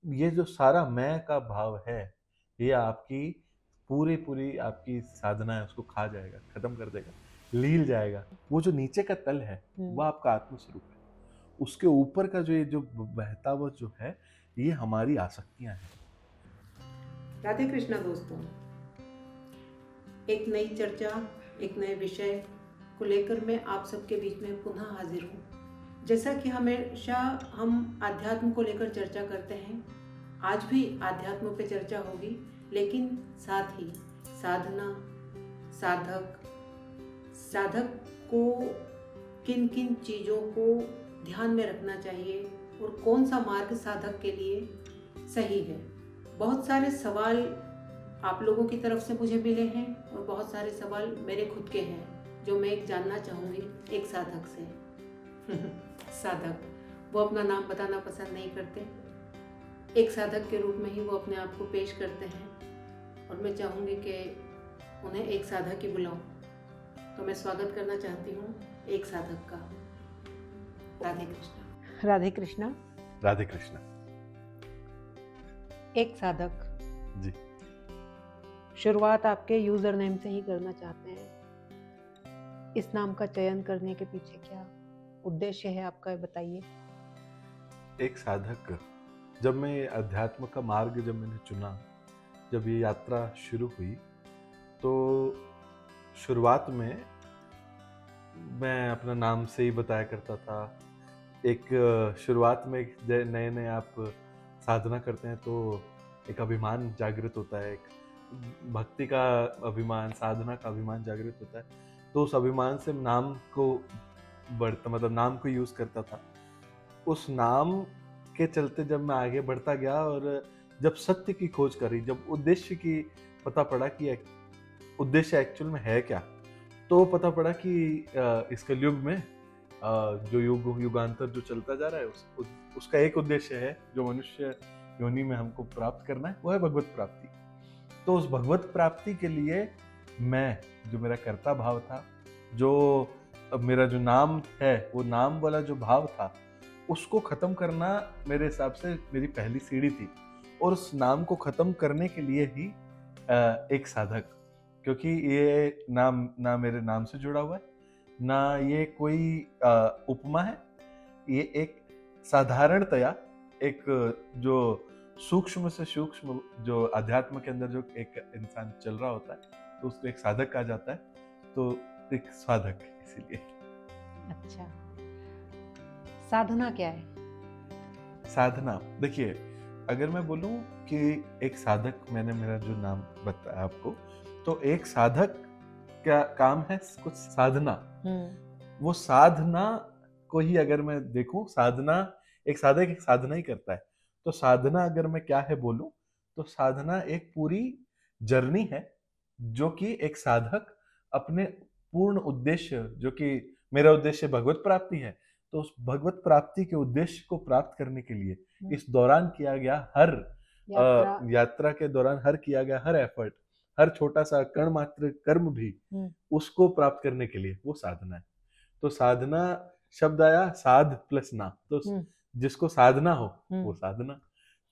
ये जो सारा मैं का भाव है, ये आपकी पूरी आपकी साधना है उसको खा जाएगा, खत्म कर देगा, लील जाएगा। वो जो नीचे का तल है, वो हम्म। आपका आत्म स्वरूप है। उसके ऊपर का जो ये जो बहता हुआ जो है, ये हमारी आसक्तियां हैं। राधे कृष्णा दोस्तों, एक नई चर्चा, एक नए विषय को लेकर मैं आप सबके बीच में पुनः हाजिर हूँ। जैसा कि हमेशा हम आध्यात्म को लेकर चर्चा करते हैं, आज भी आध्यात्म पे चर्चा होगी, लेकिन साथ ही साधना, साधक, साधक को किन किन चीज़ों को ध्यान में रखना चाहिए और कौन सा मार्ग साधक के लिए सही है। बहुत सारे सवाल आप लोगों की तरफ से मुझे मिले हैं और बहुत सारे सवाल मेरे खुद के हैं जो मैं जानना चाहूँगी एक साधक से। साधक, वो अपना नाम बताना पसंद नहीं करते, एक साधक के रूप में ही वो अपने आप को पेश करते हैं और मैं चाहूँगी कि उन्हें एक साधक ही बुलाऊं। तो मैं स्वागत करना चाहती हूँ एक साधक का। राधे कृष्णा। राधे कृष्णा। राधे कृष्णा एक साधक, जी। शुरुआत आपके यूजर नेम से ही करना चाहते हैं। इस नाम का चयन करने के पीछे क्या उद्देश्य है आपका, बताइए। एक साधक, जब मैं अध्यात्म का मार्ग जब मैंने चुना, जब ये यात्रा शुरू हुई, तो शुरुआत में मैं अपना नाम से ही बताया करता था। एक शुरुआत में नए नए आप साधना करते हैं तो एक अभिमान जागृत होता है, एक भक्ति का अभिमान, साधना का अभिमान जागृत होता है। तो उस अभिमान से नाम को बढ़ता, मतलब नाम को यूज करता था। उस नाम के चलते जब मैं आगे बढ़ता गया और जब सत्य की खोज करी, जब उद्देश्य की पता पड़ा कि उद्देश्य एक्चुअल में है क्या, तो पता पड़ा कि इस कलयुग में जो युगांतर जो चलता जा रहा है, उसका एक उद्देश्य है जो मनुष्य योनि में हमको प्राप्त करना है, वो है भगवत प्राप्ति। तो उस भगवत प्राप्ति के लिए मैं, जो मेरा कर्ता भाव था, जो मेरा जो नाम है, वो नाम वाला जो भाव था, उसको खत्म करना मेरे हिसाब से मेरी पहली सीढ़ी थी। और उस नाम को खत्म करने के लिए ही एक साधक, क्योंकि ये नाम ना मेरे नाम से जुड़ा हुआ है, ना ये कोई उपमा है, ये एक साधारणतया एक जो सूक्ष्म से सूक्ष्म जो अध्यात्म के अंदर जो एक इंसान चल रहा होता है, तो उसको एक साधक कहा जाता है। तो एक साधक इसीलिए। अच्छा, साधना क्या है? साधना, देखिए, अगर मैं बोलूं कि एक साधक, मैंने मेरा जो नाम बताया आपको, तो एक साधक क्या काम है, कुछ साधना। वो साधना को ही अगर मैं देखूं, साधना, एक साधक एक साधना ही करता है। तो साधना अगर मैं क्या है बोलूं, तो साधना एक पूरी जर्नी है जो कि एक साधक अपने पूर्ण उद्देश्य, जो कि मेरा उद्देश्य भगवत प्राप्ति है, तो उस भगवत प्राप्ति के उद्देश्य को प्राप्त करने के लिए इस दौरान किया गया हर यात्रा के दौरान हर किया गया हर एफर्ट, हर छोटा सा कण मात्र कर्म भी उसको प्राप्त करने के लिए वो साधना है। तो साधना शब्द आया साध प्लस ना, तो जिसको साधना हो वो साधना।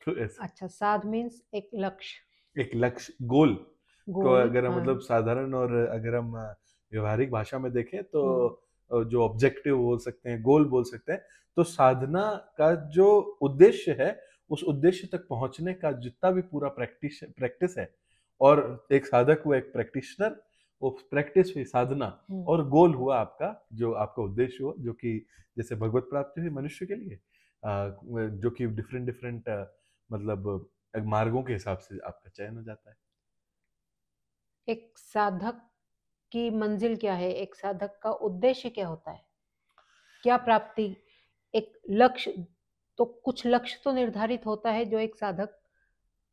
तो ऐसे अच्छा, साध मीन्स एक लक्ष्य, एक लक्ष्य, गोल को गोल। अगर हम मतलब साधारण, और अगर हम व्यवहारिक भाषा में देखें तो जो ऑब्जेक्टिव बोल सकते हैं, गोल बोल सकते हैं। तो साधना का जो उद्देश्य है, उस उद्देश्य तक पहुंचने का जितना भी पूरा प्रैक्टिस है, और एक साधक हुआ एक प्रैक्टिशनर, वो प्रैक्टिस हुई साधना, और गोल हुआ आपका जो आपका उद्देश्य हुआ, जो कि जैसे भगवत प्राप्ति हुई मनुष्य के लिए, जो कि डिफरेंट डिफरेंट मतलब मार्गों के हिसाब से आपका चयन हो जाता है। एक साधक की मंजिल क्या है? एक साधक का उद्देश्य क्या होता है? क्या प्राप्ति? एक लक्ष्य, तो कुछ लक्ष्य तो निर्धारित होता है जो एक साधक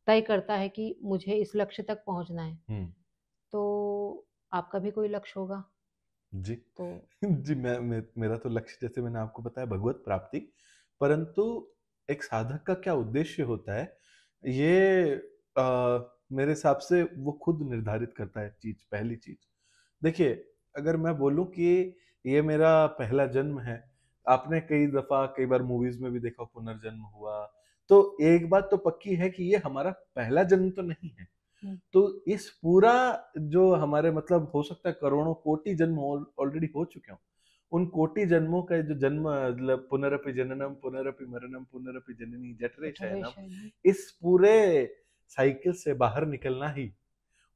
तय करता है कि मुझे इस लक्ष्य तक पहुंचना है। तो आपका भी कोई लक्ष्य होगा? जी। तो जी, मेरा तो लक्ष्य, जैसे मैंने आपको बताया, भगवत प्राप्ति। परंतु एक साधक का क्या उद्देश्य होता है, ये मेरे हिसाब से वो खुद निर्धारित करता है चीज, पहली चीज। देखिए, अगर मैं बोलूं कि ये मेरा पहला जन्म है, आपने कई दफा कई बार मूवीज में भी देखा, पुनर्जन्म हुआ, तो एक बात तो पक्की है कि ये हमारा पहला जन्म तो नहीं है। तो इस पूरा जो हमारे मतलब हो सकता है करोड़ों कोटि जन्म ऑलरेडी हो चुके हों, उन कोटि जन्मों का जो जन्म मतलब पुनरपि जननम पुनरपि मरणम पुनरपि जननी जठरे शयनम, शयनम। इस पूरे साइकिल से बाहर निकलना ही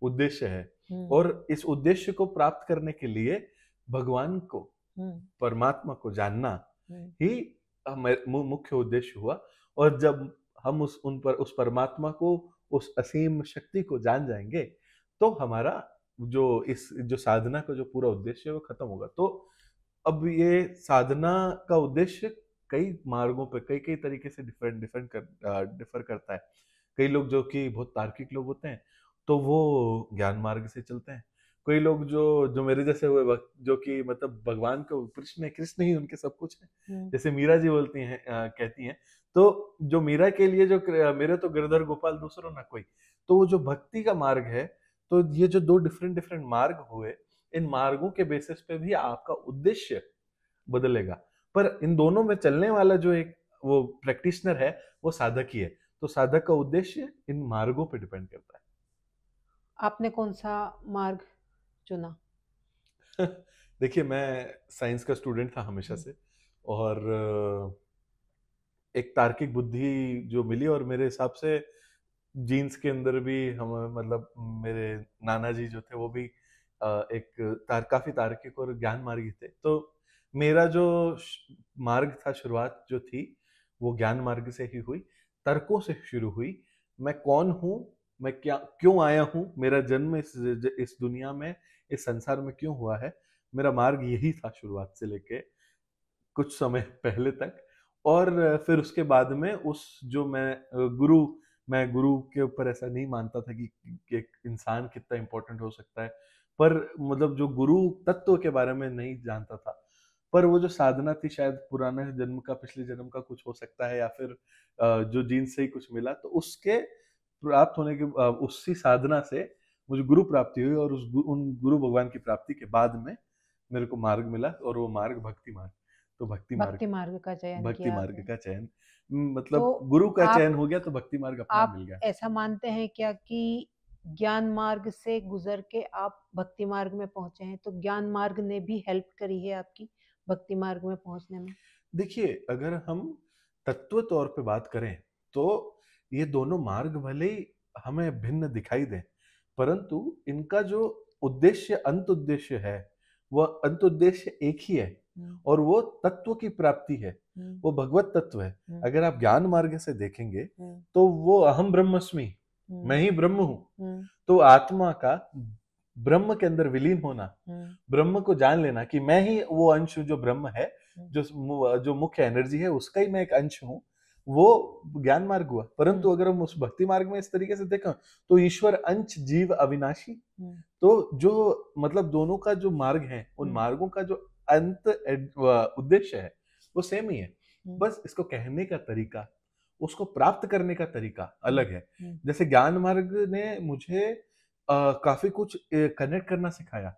उद्देश्य है। और इस उद्देश्य को प्राप्त करने के लिए भगवान को, परमात्मा को जानना ही मुख्य उद्देश्य हुआ। और जब हम उस परमात्मा को, उस असीम शक्ति को जान जाएंगे, तो हमारा जो साधना का जो पूरा उद्देश्य है वो खत्म होगा। तो अब ये साधना का उद्देश्य कई मार्गों पे कई कई तरीके से डिफर करता है। कई लोग जो कि बहुत तार्किक लोग होते हैं तो वो ज्ञान मार्ग से चलते हैं। कई लोग जो मेरे जैसे हुए वक्त जो कि मतलब भगवान को कृष्ण ही उनके सब कुछ है, जैसे मीरा जी बोलती हैं, कहती हैं, तो जो मीरा के लिए जो मेरे तो गिरधर गोपाल दूसरों ना कोई, तो वो जो भक्ति का मार्ग है, तो ये जो दो डिफरेंट मार्ग हुए, इन मार्गों के बेसिस पे भी आपका उद्देश्य बदलेगा। पर इन दोनों में चलने वाला जो एक वो प्रैक्टिशनर है वो साधक ही है। तो साधक का उद्देश्य इन मार्गों पे डिपेंड करता है। आपने कौन सा मार्ग चुना? देखिए, मैं साइंस का स्टूडेंट था हमेशा से, और एक तार्किक बुद्धि जो मिली, और मेरे हिसाब से जीन्स के अंदर भी हम मतलब मेरे नाना जी जो थे वो भी काफी तार्किक और ज्ञान मार्गी थे। तो मेरा जो मार्ग था, शुरुआत जो थी वो ज्ञान मार्ग से ही हुई, तर्कों से शुरू हुई। मैं कौन हूँ, मैं क्या क्यों आया हूँ, मेरा जन्म इस दुनिया में, इस संसार में क्यों हुआ है, मेरा मार्ग यही था शुरुआत से लेके कुछ समय पहले तक। और फिर उसके बाद में मैं गुरु के ऊपर ऐसा नहीं मानता था कि एक इंसान कितना इंपॉर्टेंट हो सकता है, पर मतलब जो गुरु तत्व के बारे में नहीं जानता था। पर वो जो साधना थी, शायद पुराने जन्म का, पिछले जन्म का कुछ हो सकता है, या फिर जो जीन से ही कुछ मिला, तो उसके प्राप्त होने के उसी साधना से मुझे गुरु प्राप्ति हुई, और उन गुरु भगवान की प्राप्ति के बाद में मेरे को मार्ग मिला, और वो मार्ग भक्ति मार्ग। तो भक्ति मार्ग का चयन भक्ति किया मार्ग आपने। का चयन, मतलब तो गुरु का आप चयन हो गया तो भक्ति मार्ग अपना आप मिल गया। ऐसा मानते हैं क्या कि ज्ञान मार्ग से गुजर के आप भक्ति मार्ग में पहुंचे हैं, तो ज्ञान मार्ग ने भी हेल्प करी है आपकी भक्ति मार्ग में पहुंचने में? देखिए, अगर हम तत्व तौर पे बात करें तो ये दोनों मार्ग भले ही हमें भिन्न दिखाई दें, परंतु इनका जो उद्देश्य, अंत उद्देश्य है, वह अंत उद्देश्य एक ही है, और वो तत्व की प्राप्ति है, वो भगवत तत्व है। अगर आप ज्ञान मार्ग से देखेंगे तो वो अहम ब्रह्मस्मि, मैं ही ब्रह्म हूँ। तो आत्मा का ब्रह्म के अंदर विलीन होना, ब्रह्म को जान लेना कि मैं ही वो अंश हूँ जो ब्रह्म है, जो मुख्य एनर्जी है, उसका ही मैं एक अंश हूँ, वो ज्ञान मार्ग हुआ। परंतु अगर हम उस भक्ति मार्ग में इस तरीके से देखें तो ईश्वर अंश जीव अविनाशी, तो जो मतलब दोनों का जो मार्ग है, उन मार्गों का जो अंत उद्देश्य है वो सेम ही है, बस इसको कहने का तरीका, उसको प्राप्त करने का तरीका अलग है। जैसे ज्ञान मार्ग ने मुझे काफी कुछ कनेक्ट करना सिखाया,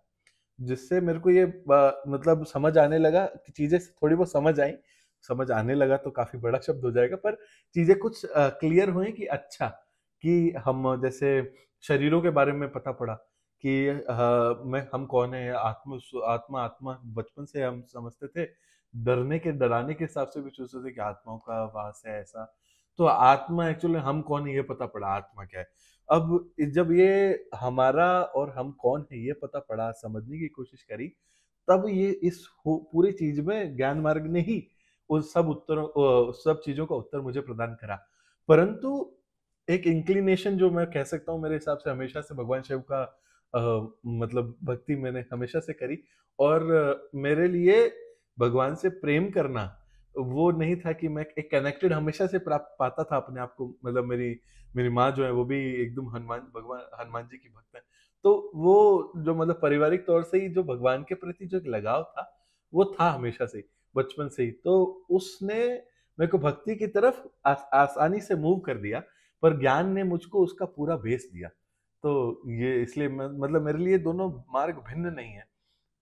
जिससे मेरे को ये मतलब समझ आने लगा कि चीजें थोड़ी बहुत समझ आने लगा तो काफी बड़ा शब्द हो जाएगा, पर चीजें कुछ क्लियर हुई कि अच्छा, कि हम जैसे शरीरों के बारे में पता पड़ा कि हम कौन है, आत्मा आत्मा बचपन से हम समझते थे, डराने के हिसाब से भी सोचते थे कि आत्माओं का वास है ऐसा। तो आत्मा एक्चुअली हम कौन है ये पता पड़ा, आत्मा क्या है। अब जब ये हमारा और हम कौन है ये पता पड़ा, समझने की कोशिश करी, तब ये पूरी चीज में ज्ञान मार्ग ने ही उस सब चीजों का उत्तर मुझे प्रदान करा। परंतु एक इंक्लिनेशन जो मैं कह सकता हूँ, मेरे हिसाब से हमेशा से भगवान शिव का मतलब भक्ति मैंने हमेशा से करी, और मेरे लिए भगवान से प्रेम करना वो नहीं था कि मैं एक कनेक्टेड हमेशा से प्राप्त पाता था अपने आप को। मतलब मेरी माँ जो है वो भी एकदम हनुमान जी की भक्त है, तो वो जो मतलब पारिवारिक तौर से ही जो भगवान के प्रति जो एक लगाव था वो था हमेशा से, बचपन से ही। तो उसने मेरे को भक्ति की तरफ आसानी से मूव कर दिया, पर ज्ञान ने मुझको उसका पूरा बेस दिया। तो ये इसलिए मतलब मेरे लिए दोनों मार्ग भिन्न नहीं है,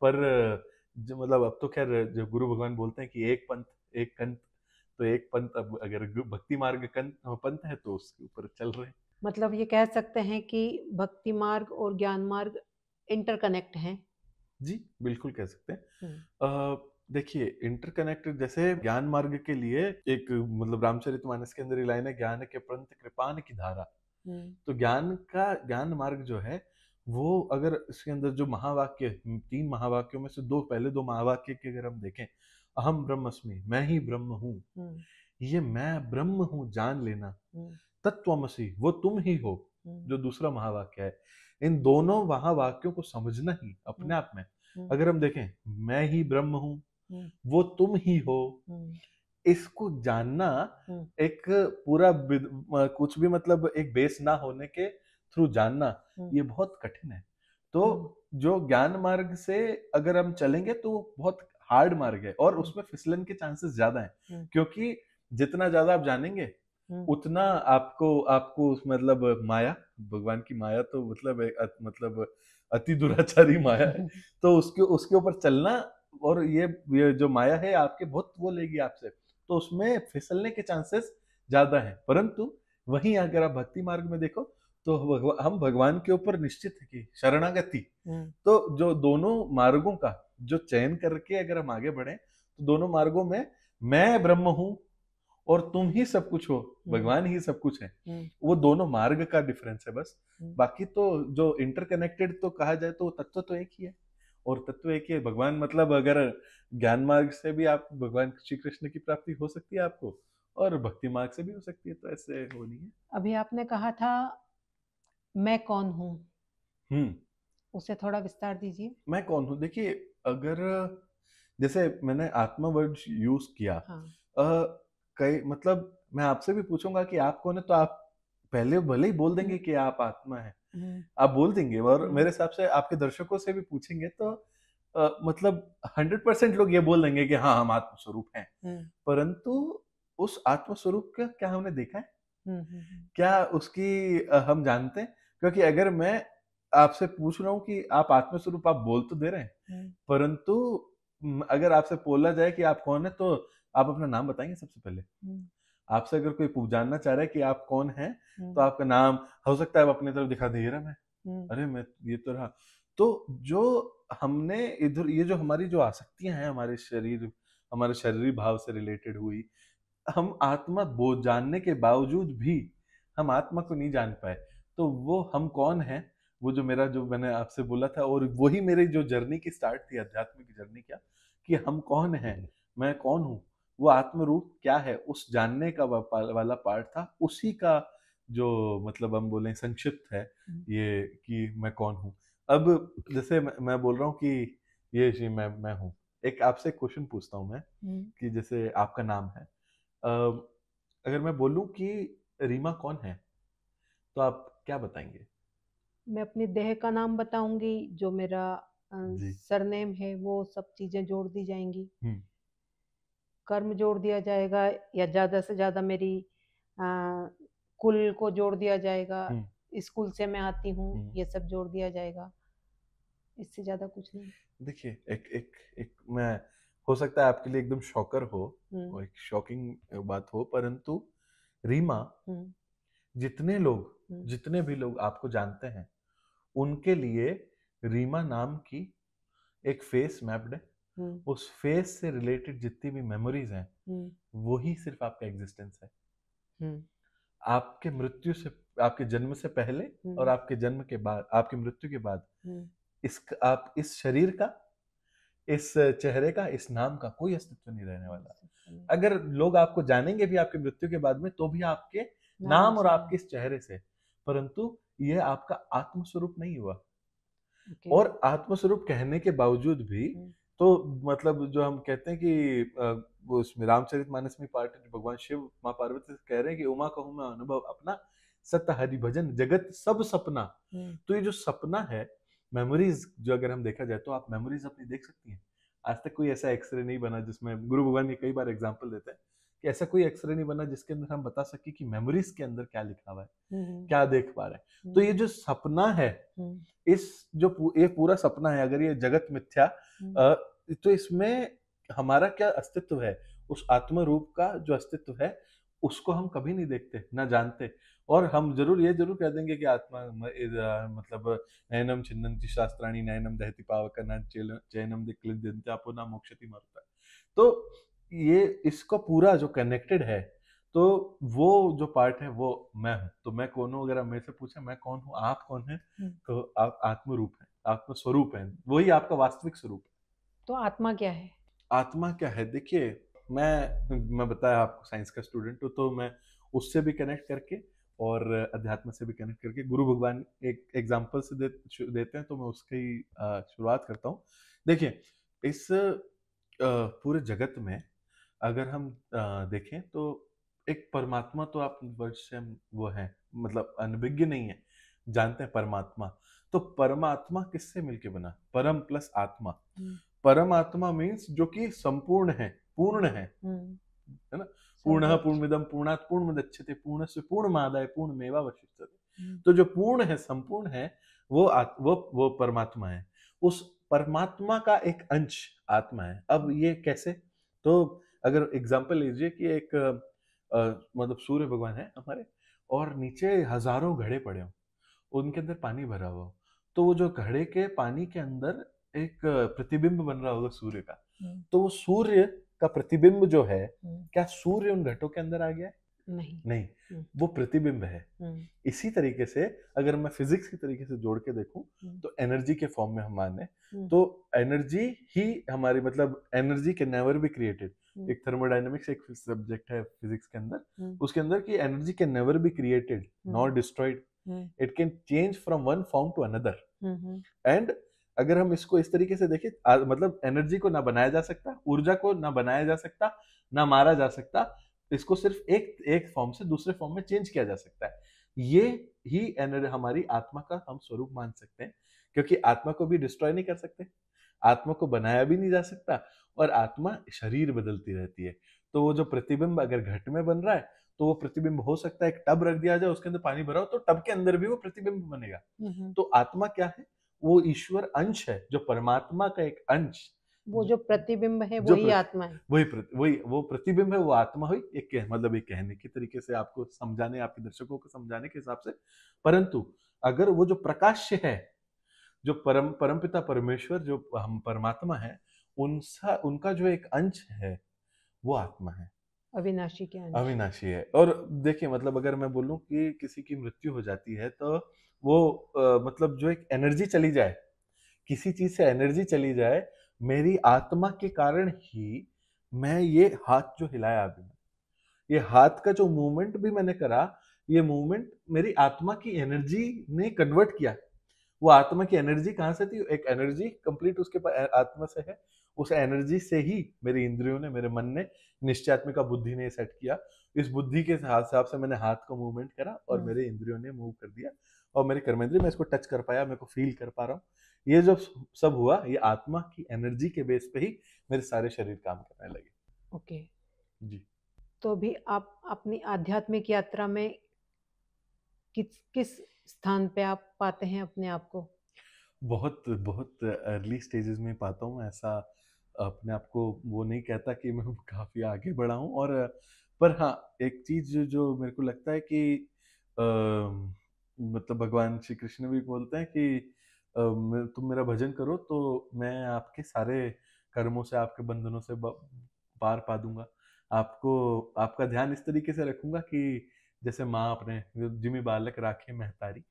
पर जो मतलब अब तो खैर जो गुरु भगवान बोलते हैं कि एक पंथ एक कंठ, तो एक पंथ, अब अगर भक्ति मार्ग पंथ है तो उसके ऊपर चल रहे हैं। मतलब ये कह सकते हैं कि भक्ति मार्ग और ज्ञान मार्ग इंटरकनेक्ट हैं। जी बिल्कुल कह सकते हैं। हम्म, देखिए इंटरकनेक्टेड, जैसे ज्ञान मार्ग के लिए एक मतलब रामचरितमानस के अंदर ये लाइन है, ज्ञान के पंथ कृपान की धारा। हम्म, तो ज्ञान मार्ग जो है वो, अगर इसके अंदर जो महावाक्य, 3 महावाक्यों में से पहले 2 महावाक्य के अगर हम देखें, अहम ब्रह्मस्मि, मैं ही ब्रह्म हूँ, हम्म, ये मैं ब्रह्म हूँ जान लेना, हम्म, तत्वमसि वो तुम ही हो, जो दूसरा महावाक्य है, इन दोनों महावाक्यों को समझना ही अपने आप में, अगर हम देखें मैं ही ब्रह्म हूँ, वो तुम ही हो, इसको जानना एक पूरा कुछ भी मतलब एक बेस ना होने के थ्रू जानना, ये बहुत कठिन है। तो जो ज्ञान मार्ग से अगर हम चलेंगे तो बहुत हार्ड मार्ग है और उसमें फिसलन के चांसेस ज्यादा हैं, क्योंकि जितना ज्यादा आप जानेंगे उतना आपको आपको मतलब माया, भगवान की माया तो मतलब अति दुराचारी माया है, तो उसके उसके ऊपर चलना, और ये जो माया है आपके बहुत वो लेगी आपसे, तो उसमें फिसलने के चांसेस ज्यादा हैं। परंतु वहीं अगर आप भक्ति मार्ग में देखो तो हम भगवान के ऊपर निश्चित है कि शरणागति, तो जो दोनों मार्गों का जो चयन करके अगर हम आगे बढ़े तो दोनों मार्गों में मैं ब्रह्म हूं और तुम ही सब कुछ हो, भगवान ही सब कुछ है, वो दोनों मार्ग का डिफरेंस है बस। बाकी तो जो इंटरकनेक्टेड तो कहा जाए तो तत्व तो एक ही है, और तत्व एक ही है भगवान। मतलब अगर ज्ञान मार्ग से भी आप भगवान श्री कृष्ण की प्राप्ति हो सकती है आपको, और भक्ति मार्ग से भी हो सकती है, तो ऐसे हो नहीं है। अभी आपने कहा था मैं कौन हूँ, उसे थोड़ा विस्तार दीजिए। मैं कौन हूँ, देखिए अगर जैसे मैंने आत्मा वर्ड यूज किया, कई मतलब मैं आपसे भी पूछूंगा कि आप कौन है, तो आप पहले भले ही बोल देंगे कि आप आत्मा है, आप बोल देंगे, और मेरे हिसाब से आपके दर्शकों से भी पूछेंगे तो मतलब 100% लोग ये बोल देंगे कि हाँ हम आत्मस्वरूप हैं, परंतु उस आत्मस्वरूप का क्या हमने देखा है, क्या उसकी हम जानते हैं? क्योंकि अगर मैं आपसे पूछ रहा हूँ कि आप आत्मस्वरूप, आप बोल तो दे रहे हैं, परंतु अगर आपसे बोला जाए कि आप कौन है तो आप अपना नाम बताएंगे सबसे पहले। आपसे अगर कोई जानना चाह रहा है कि आप कौन हैं, तो आपका नाम हो सकता है आप अपनी तरफ दिखा दे रहा मैं, अरे मैं ये तो रहा। तो जो हमने इधर ये जो हमारी जो आसक्तियां हैं हमारे शरीरी भाव से रिलेटेड हुई, हम आत्मा जानने के बावजूद भी हम आत्मा को नहीं जान पाए, तो वो हम कौन हैं, वो जो मैंने आपसे बोला था, और वही मेरी जो जर्नी की स्टार्ट थी, आध्यात्मिक जर्नी क्या, कि हम कौन हैं, मैं कौन हूँ, वो आत्म रूप क्या है, उस जानने का वाला पार्ट था, उसी का जो मतलब हम बोले संक्षिप्त है ये कि मैं कौन हूँ। अब जैसे मैं बोल रहा हूँ कि ये जी मैं हूँ, एक आपसे क्वेश्चन पूछता हूँ मैं, कि जैसे आपका नाम है, अगर मैं बोलूं कि रीमा कौन है, तो आप क्या बताएंगे? मैं अपने देह का नाम बताऊंगी, जो मेरा जी। सरनेम है वो सब चीजें जोड़ दी जाएंगी, कर्म जोड़ दिया जाएगा, या ज्यादा से ज्यादा मेरी कुल को जोड़ दिया जाएगा, स्कूल से मैं आती हूँ, ये सब जोड़ दिया जाएगा, इससे ज्यादा कुछ नहीं। देखिए एक मैं, हो सकता है आपके लिए एकदम शॉकर हो, और एक शॉकिंग बात हो, परंतु रीमा, जितने भी लोग आपको जानते हैं, उनके लिए रीमा नाम की एक फेस मैप्ड है, उस फेस से रिलेटेड जितनी भी मेमोरीज हैं, वही सिर्फ आपका एग्जिस्टेंस है। आपके मृत्यु से, आपके जन्म से पहले और आपके जन्म के बाद, आपकी मृत्यु के बाद, आप इस शरीर का, इस चेहरे का, इस नाम का कोई अस्तित्व नहीं रहने वाला। अगर लोग आपको जानेंगे भी आपकी मृत्यु के बाद में, तो भी आपके नाम और आपके इस चेहरे से, परंतु यह आपका आत्मस्वरूप नहीं हुआ। और आत्मस्वरूप कहने के बावजूद भी, तो मतलब जो हम कहते हैं कि वो उसमें रामचरितमानस में पार्ट भगवान शिव माँ पार्वती से कह रहे हैं कि उमा कहूँ मैं अनुभव अपना, सत हरि भजन जगत सब सपना। तो ये जो सपना है, मेमोरीज जो अगर हम देखा जाए तो आप मेमोरीज अपनी देख सकती हैं। आज तक कोई ऐसा एक्सरे नहीं बना जिसमें, गुरु भगवान ये कई बार एग्जाम्पल देते हैं कि ऐसा कोई एक्सरे नहीं बना जिसके अंदर हम बता सके कि मेमोरीज के अंदर क्या लिखा हुआ है, क्या देख पा रहे हैं। तो ये जो सपना है, ये पूरा सपना है, अगर ये जगत मिथ्या, तो इसमें हमारा क्या अस्तित्व है, उस आत्म रूप का जो अस्तित्व है उसको हम कभी नहीं देखते ना जानते। और हम ये जरूर कह देंगे कि आत्मा मतलब नयनम छिन्नन्ति शास्त्राणि नयनम दहति पावक न चैनम दिक्लिद्यन्ते न मोक्षति मरुता। तो ये इसका पूरा जो कनेक्टेड है, तो वो जो पार्ट है वो मैं हूँ। तो मैं कौन हूँ, अगर आप मेरे से पूछे मैं कौन हूँ, आप कौन है, तो आप आत्म रूप है, आत्म स्वरूप है, वही आपका वास्तविक स्वरूप है। तो आत्मा क्या है? आत्मा क्या है, देखिए मैं बताया आपको साइंस का स्टूडेंट हूँ, तो मैं उससे भी कनेक्ट करके और अध्यात्म से भी कनेक्ट करके गुरु भगवान एक एग्जाम्पल से देते हैं, तो मैं उसकी शुरुआत करता हूँ। देखिए इस पूरे जगत में अगर हम देखें तो एक परमात्मा, तो आप वर्ड से हम वो है, मतलब अनभिज्ञ नहीं है, जानते हैं परमात्मा। तो परमात्मा किससे मिलके बना? परम प्लस आत्मा। परमात्मा मीन्स जो कि संपूर्ण है, पूर्ण है ना? पूर्णः पूर्णमिदं पूर्णात् पूर्णमुदच्यते पूर्णस्य पूर्णमादाय पूर्णमेवावशिष्यते। तो जो पूर्ण है, संपूर्ण है, वो परमात्मा है। उस परमात्मा का एक अंश आत्मा है। अब ये कैसे? तो अगर एग्जांपल लीजिए कि एक मतलब सूर्य भगवान है हमारे, और नीचे हजारों घड़े पड़े हों, उनके अंदर पानी भरा हुआ हो, तो वो जो घड़े के पानी के अंदर एक प्रतिबिंब बन रहा होगा सूर्य का, तो वो सूर्य का प्रतिबिंब जो है, क्या सूर्य उन घटों के अंदर आ गया है? नहीं, वो प्रतिबिंब है। इसी तरीके से अगर मैं फिजिक्स की तरीके से जोड़ के देखूं, तो एनर्जी के फॉर्म में हम माने, तो एनर्जी ही हमारी, मतलब energy can never be created. एक थर्मोडायनेमिक्स एक सब्जेक्ट है फिजिक्स के अंदर, उसके अंदर की energy can never be created nor destroyed, it can change from one form to another. And अगर हम इसको इस तरीके से देखें, मतलब एनर्जी को ना बनाया जा सकता, ऊर्जा को ना बनाया जा सकता, ना मारा जा सकता, इसको सिर्फ एक फॉर्म से दूसरे फॉर्म में चेंज किया जा सकता है। ये ही एनर्जी हमारी आत्मा का हम स्वरूप मान सकते हैं, क्योंकि आत्मा को भी डिस्ट्रॉय नहीं कर सकते, आत्मा को बनाया भी नहीं जा सकता, और आत्मा शरीर बदलती रहती है। तो वो जो प्रतिबिंब अगर घट में बन रहा है, तो वो प्रतिबिंब हो सकता है एक टब रख दिया जाए, उसके अंदर पानी भरा हो, तो टब के अंदर भी वो प्रतिबिंब बनेगा। तो आत्मा क्या है? वो ईश्वर अंश है, जो परमात्मा का एक अंश, वो जो प्रतिबिंब है वही आत्मा है। वही वो प्रतिबिंब है, वो आत्मा हुई। मतलब एक कहने के तरीके से आपको समझाने, आपके दर्शकों को समझाने के हिसाब से। परंतु अगर वो जो प्रकाश्य है, जो परमपिता परमेश्वर, जो हम परमात्मा है, उनका जो एक अंश है, वो आत्मा है, अविनाशी के अंश, अविनाशी है। और देखिए, मतलब अगर मैं बोलूं कि किसी की मृत्यु हो जाती है, तो वो मतलब जो एक एनर्जी चली जाए, किसी चीज से एनर्जी चली जाए, मेरी आत्मा के कारण ही मैं ये हाथ जो हिलाया अभी, ये हाथ का जो मूवमेंट भी मैंने करा, ये मूवमेंट मेरी आत्मा की एनर्जी ने कन्वर्ट किया। वो आत्मा की एनर्जी कहाँ से थी? एक एनर्जी कंप्लीट उसके पास आत्मा से है, उस एनर्जी से ही मेरी इंद्रियों ने, मेरे मन ने, निश्चयात्मिका बुद्धि ने सेट किया। इस बुद्धि के हिसाब से मैंने हाथ को मूवमेंट करा, और मेरे इंद्रियों ने मूव कर दिया, और मेरे कर्मेंद्रिय मैं इसको टच कर पाया, मेरे को फील कर पा रहा हूँ। ये जो सब हुआ, ये आत्मा की एनर्जी के बेस पे ही मेरे सारे शरीर काम करने लगे। ओके जी। तो भी आप अपनी आध्यात्मिक यात्रा में किस स्थान पे आप पाते हैं अपने आप को? बहुत अर्ली स्टेजेस में पाता हूँ। ऐसा अपने आप को वो नहीं कहता कि मैं काफ़ी आगे बढ़ा हूँ, और पर हाँ, एक चीज़ जो मेरे को लगता है कि मतलब भगवान श्री कृष्ण भी बोलते हैं कि तुम मेरा भजन करो, तो मैं आपके सारे कर्मों से, आपके बंधनों से पार पा दूंगा। आपका ध्यान इस तरीके से रखूंगा कि जैसे माँ अपने जिमी बालक राखे महतारी,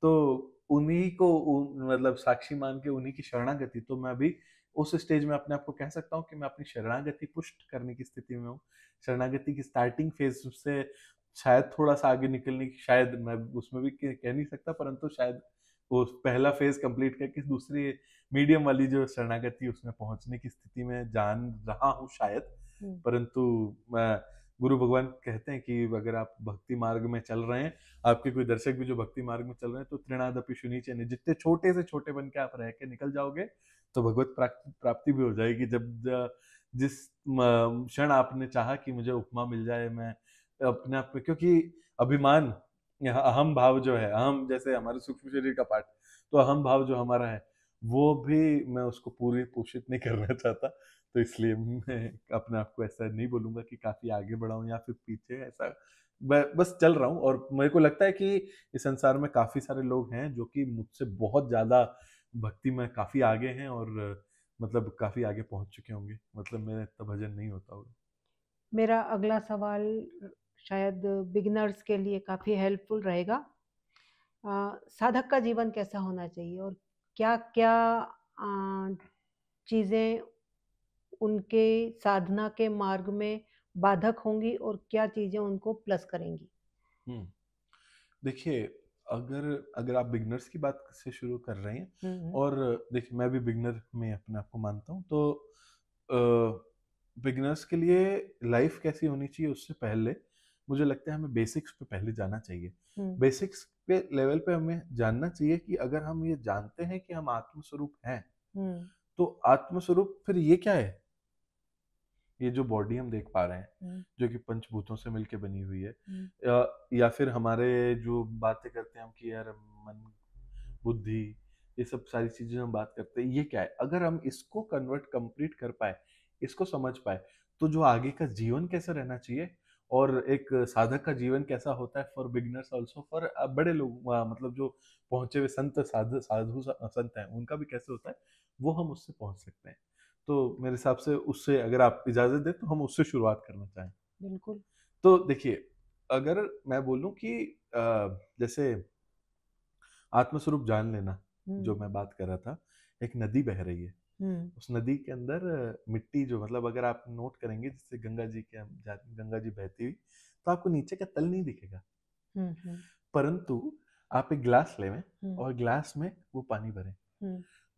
तो उन्हीं को मतलब साक्षी मान के उन्हीं की शरणागति, तो मैं अभी उस स्टेज में अपने आप को कह सकता हूँ कि मैं अपनी शरणागति पुष्ट करने की स्थिति में हूँ। शरणागति की स्टार्टिंग फेज से शायद थोड़ा सा आगे निकलने की, शायद मैं उसमें भी कह नहीं सकता, परंतु शायद वो पहला फेज कंप्लीट करके दूसरी मीडियम वाली जो शरणागति, उसमें पहुंचने की स्थिति में जान रहा हूँ शायद। परंतु गुरु भगवान कहते हैं कि अगर आप भक्ति मार्ग में चल रहे हैं, आपके कोई दर्शक भी जो भक्ति मार्ग में चल रहे हैं, तो तृणादपि शुनीचे, जितने छोटे से छोटे बन के आप रह के निकल जाओगे, तो भगवत प्राप्ति भी हो जाएगी। जब जिस क्षण आपने चाहा कि मुझे उपमा मिल जाए, मैं अपने आप पे, क्योंकि अभिमान, अहम भाव जो है, अहम जैसे हमारे सूक्ष्म शरीर का पार्ट, तो अहम भाव जो हमारा है, वो भी मैं उसको पूरी पोषित नहीं करना चाहता, तो इसलिए मैं अपने आप को ऐसा नहीं बोलूंगा कि काफी आगे बढ़ा हूं या फिर पीछे। ऐसा मैं बस चल रहा हूँ, और मेरे को लगता है कि इस संसार में काफी सारे लोग हैं जो कि मुझसे बहुत ज्यादा भक्ति में काफी आगे हैं, और मतलब काफी आगे पहुंच चुके होंगे, मतलब मेरा इतना भजन नहीं होता होगा। मेरा अगला सवाल शायद बिगिनर्स के लिए काफी हेल्पफुल रहेगा। साधक का जीवन कैसा होना चाहिए और क्या क्या चीजें उनके साधना के मार्ग में बाधक होंगी और क्या चीजें उनको प्लस करेंगी? हम्म देखिए, अगर अगर आप बिगनर्स की बात से शुरू कर रहे हैं, और देखिए मैं भी बिगनर में अपने आप को मानता हूँ, तो बिगनर्स के लिए लाइफ कैसी होनी चाहिए उससे पहले मुझे लगता है हमें बेसिक्स पे पहले जाना चाहिए। बेसिक्स पे लेवल पे हमें जानना चाहिए कि अगर हम ये जानते हैं कि हम आत्मस्वरूप हैं, तो आत्मस्वरूप फिर ये क्या है? ये जो बॉडी हम देख पा रहे हैं जो कि पंचभूतों से मिलके बनी हुई है, या फिर हमारे जो बातें करते हैं हम कि यार मन, बुद्धि, ये सब सारी चीजें हम बात करते हैं, ये क्या है? अगर हम इसको कन्वर्ट कंप्लीट कर पाए, इसको समझ पाए, तो जो आगे का जीवन कैसा रहना चाहिए और एक साधक का जीवन कैसा होता है, फॉर बिगिनर्स ऑल्सो, फॉर बड़े लोग, मतलब जो पहुंचे हुए संत साधु संत हैं, उनका भी कैसे होता है, वो हम उससे पहुंच सकते हैं। तो मेरे हिसाब से उससे, अगर आप इजाजत दें तो हम उससे शुरुआत करना चाहें। बिल्कुल। तो देखिए, अगर मैं बोलूं कि जैसे आत्मस्वरूप जान लेना, जो मैं बात कर रहा था, एक नदी बह रही है, उस नदी के अंदर मिट्टी, जो मतलब अगर आप नोट करेंगे जैसे गंगा जी के गंगा जी बहती हुई, तो आपको नीचे का तल नहीं दिखेगा, परंतु आप एक ग्लास लें और ग्लास में वो पानी भरें,